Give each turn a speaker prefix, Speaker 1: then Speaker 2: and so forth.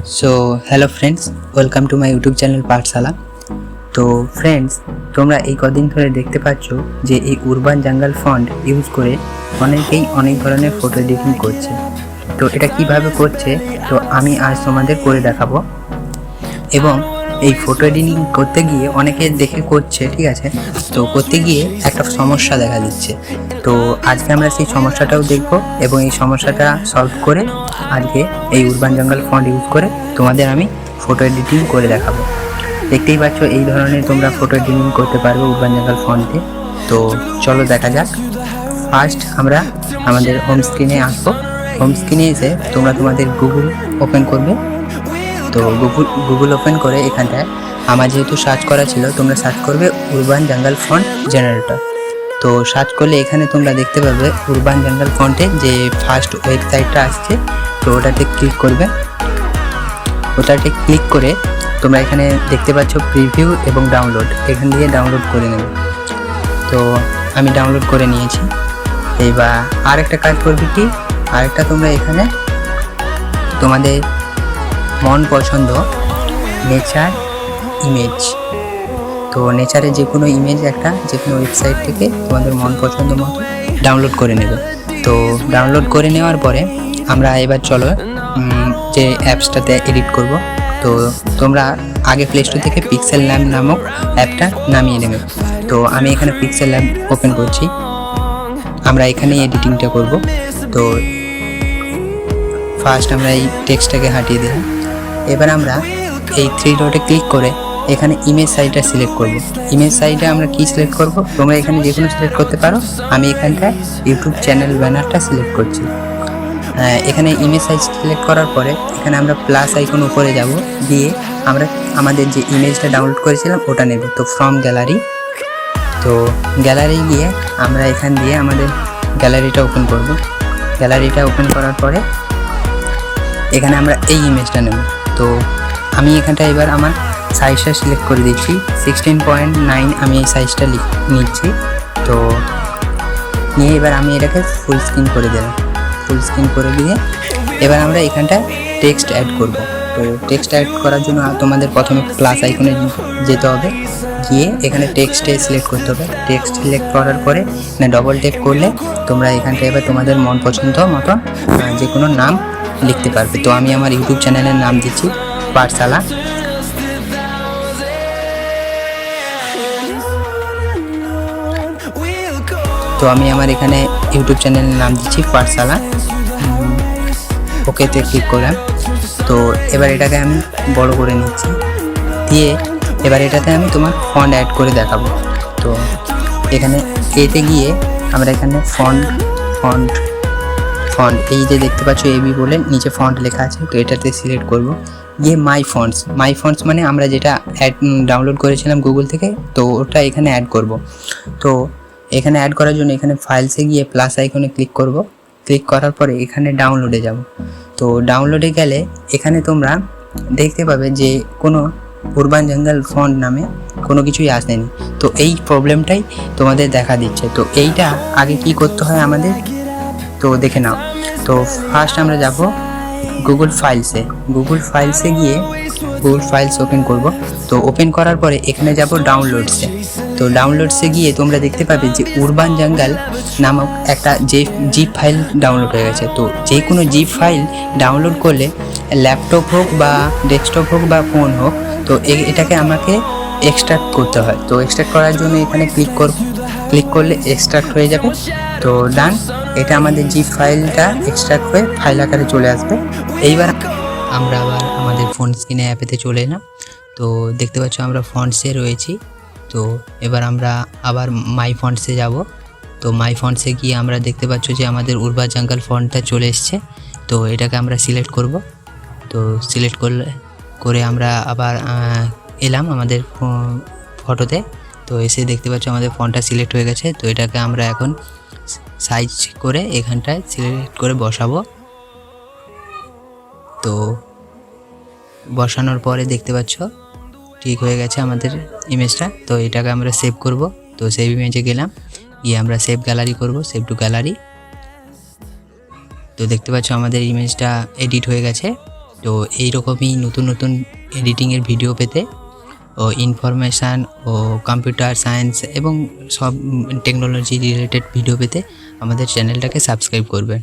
Speaker 1: So hello friends welcome to my YouTube channel Pathshala. तो friends তোমরা এই কদিন ধরে দেখতে পাচ্ছ যে এই উরবান জঙ্গল ফন্ট ইউজ করে অনেকেই অনেক ধরনের ফটো এডিটিং করছে। তো এটা কিভাবে করছে তো আমি আজ তোমাদের করে দেখাবো। এবং এই ফটো এডিটিং করতে গিয়ে অনেকে দেখে করছে, ঠিক আছে, তো করতে গিয়ে একটা সমস্যা দেখা দিচ্ছে। তো আজকে আমরা সেই সমস্যাটাও দেখব এবং এই সমস্যাটা সলভ করে আজকে এই উরবান জঙ্গল ফন্ট ইউজ করে তোমাদের আমি ফটো এডিটিং করে দেখাবো। দেখতেই পাচ্ছ এই ধরনের তোমরা ফটো এডিটিং করতে পারবে উরবান জঙ্গল ফন্টে। তো চলো দেখা যাক। ফার্স্ট আমরা আমাদের হোম স্ক্রিনে আসবো। হোম স্ক্রিনে এসে তোমরা তোমাদের গুগল ওপেন করবে। তো গুগল ওপেন করে এখানটায় আমার যেহেতু সার্চ করা ছিল, তোমরা সার্চ করবে উরবান জঙ্গল ফন্ট জেনারেটর। তো সার্চ করলে এখানে তোমরা দেখতে পাবে উরবান জঙ্গল ফন্টে যে ফার্স্ট ওয়েবসাইটটা আসছে, তো ওটাতে ক্লিক করবে। ওটাতে ক্লিক করে তোমরা এখানে দেখতে পাচ্ছ প্রিভিউ এবং ডাউনলোড, এখান দিয়ে ডাউনলোড করে নেবে। তো আমি ডাউনলোড করে নিয়েছি। এইবার আরেকটা কাজ করবে কি, আরেকটা তোমরা এখানে তোমাদের মন পছন্দ নেচার ইমেজ, তো নেচারে যে কোনো ইমেজ একটা যে কোনো ওয়েবসাইট থেকে তোমাদের মন পছন্দ মতো ডাউনলোড করে নেবে। তো ডাউনলোড করে নেওয়ার পরে আমরা এবার চলো যে অ্যাপসটাতে এডিট করব। তো তোমরা আগে প্লে স্টোর থেকে পিক্সেল ল্যাব নামক অ্যাপটা নামিয়ে নেবে। তো আমি এখানে পিক্সেল ল্যাব ওপেন করছি, আমরা এখানেই এডিটিংটা করব। তো ফার্স্ট আমরা এই টেক্সটটাকে হাঁটিয়ে দিলাম। এবার আমরা এই থ্রি ডটে ক্লিক করে এখানে ইমেজ সাইজটা সিলেক্ট করব। ইমেজ সাইজে আমরা কি সিলেক্ট করব, তোমরা এখানে যে কোনো সিলেক্ট করতে পারো। আমি এখানটায় ইউটিউব চ্যানেল ব্যানারটা সিলেক্ট করছি। এখানে ইমেজ সাইজ সিলেক্ট করার পরে এখানে আমরা প্লাস আইকন উপরে যাব, দিয়ে আমরা আমাদের যে ইমেজটা ডাউনলোড করেছিলাম ওটা নেব। তো ফ্রম গ্যালারি, তো গ্যালারি গিয়ে আমরা এখান দিয়ে আমাদের গ্যালারিটা ওপেন করব। গ্যালারিটা ওপেন করার পরে এখানে আমরা এই ইমেজটা নেব। তো আমি এখানটা এবার আমার সাইজটা সিলেক্ট করে দিচ্ছি 16.9, আমি এই সাইজটা নিচ্ছি। তো নিয়ে এবার আমি এটাকে ফুল স্ক্রিন করে দিলাম। ফুল স্ক্রিন করে দিয়ে এবার আমরা এখানটা টেক্সট অ্যাড করব। তো টেক্সট অ্যাড করার জন্য তোমাদের প্রথমে প্লাস আইকনে যেতে হবে, গিয়ে এখানে টেক্সটে সিলেক্ট করতে হবে। টেক্সট সিলেক্ট করার পরে ডবল টেপ করলে তোমরা এখানটা এবার তোমাদের মন পছন্দ মতো যে কোনো নাম লিখতে পারবে। তো আমি আমার ইউটিউব চ্যানেলের নাম দিচ্ছি পাঠশালা। তো আমি আমার এখানে ইউটিউব চ্যানেলের নাম দিচ্ছি পাঠশালা। ওকেতে ক্লিক করলাম। তো এবার এটাকে আমি বড় করে নিচ্ছি, দিয়ে এবার এটাতে আমি তোমার ফন্ট অ্যাড করে দেখাবো। তো এখানে এতে গিয়ে আমরা এখানে ফন্ট এই যে দেখতে পাচ্ছ এবি বলে নিচে ফন্ট লেখা আছে, তো এটাতে সিলেক্ট করব। গিয়ে মাই ফন্টস মানে আমরা যেটা ডাউনলোড করেছিলাম গুগল থেকে, তো ওটা এখানে অ্যাড করব। তো এখানে অ্যাড করার জন্য এখানে ফাইলসে গিয়ে প্লাস আইকনে ক্লিক করব। ক্লিক করার পরে এখানে ডাউনলোডে যাব। তো ডাউনলোডে গেলে এখানে তোমরা দেখতে পাবে যে কোনো উরবান জঙ্গল ফন্ট নামে কোনো কিছুই আসেনি। তো এই প্রবলেমটাই তোমাদের দেখা দিচ্ছে। তো এইটা আগে কি করতে হয় আমাদের, তো দেখে নাও। তো ফার্স্ট আমরা যাব গুগল ফাইলসে গিয়ে গুগল ফাইলস ওপেন করব। তো ওপেন করার পরে এখানে যাব ডাউনলোডসে। তো ডাউনলোডসে গিয়ে তোমরা দেখতে পাবে যে উরবান জঙ্গল নামক একটা জিপ ফাইল ডাউনলোড হয়ে গেছে। তো যে কোনো জিপ ফাইল ডাউনলোড করলে ল্যাপটপ হোক বা ডেস্কটপ হোক বা ফোন হোক, তো এটাকে আমাকে এক্সট্রাক্ট করতে হয়। তো এক্সট্রাক্ট করার জন্য এখানে ক্লিক করব। ক্লিক করলে এক্সট্রাক্ট হয়ে যাবে। তো ডান, এটা আমাদের জিপ ফাইলটা এক্সট্রাক্ট হয়ে ফাইল আকারে চলে আসবে। এইবার আমরা আবার আমাদের ফোন স্ক্রিনে অ্যাপেতে চলে এলাম। তো দেখতে পাচ্ছ আমরা ফন্টসে রয়েছি। তো এবার আমরা আবার মাই ফন্টসে যাব। তো মাই ফন্টসে গিয়ে আমরা দেখতে পাচ্ছ যে আমাদের উরবান জঙ্গল ফন্টটা চলে এসছে। তো এটাকে আমরা সিলেক্ট করব। তো সিলেক্ট করে আমরা আবার এলাম আমাদের ফটোতে। তো এসে দেখতে পাচ্ছ আমাদের ফন্টটা সিলেক্ট হয়ে গেছে। তো এটাকে আমরা এখন সাইজ করে এখানটায় সিলেক্ট করে বসাবো। তো বসানোর পরে দেখতে পাচ্ছ ঠিক হয়ে গেছে আমাদের ইমেজটা। তো এটাকে আমরা সেভ করব। তো সেভ ইমেজে গেলাম, গিয়ে আমরা সেভ গ্যালারি করব, সেভ টু গ্যালারি। তো দেখতে পাচ্ছ আমাদের ইমেজটা এডিট হয়ে গেছে। তো এইরকমই নতুন নতুন এডিটিংয়ের ভিডিও পেতে ও ইনফরমেশান ও কম্পিউটার সায়েন্স এবং সব টেকনোলজি রিলেটেড ভিডিও পেতে আমাদের চ্যানেলটাকে সাবস্ক্রাইব করবেন।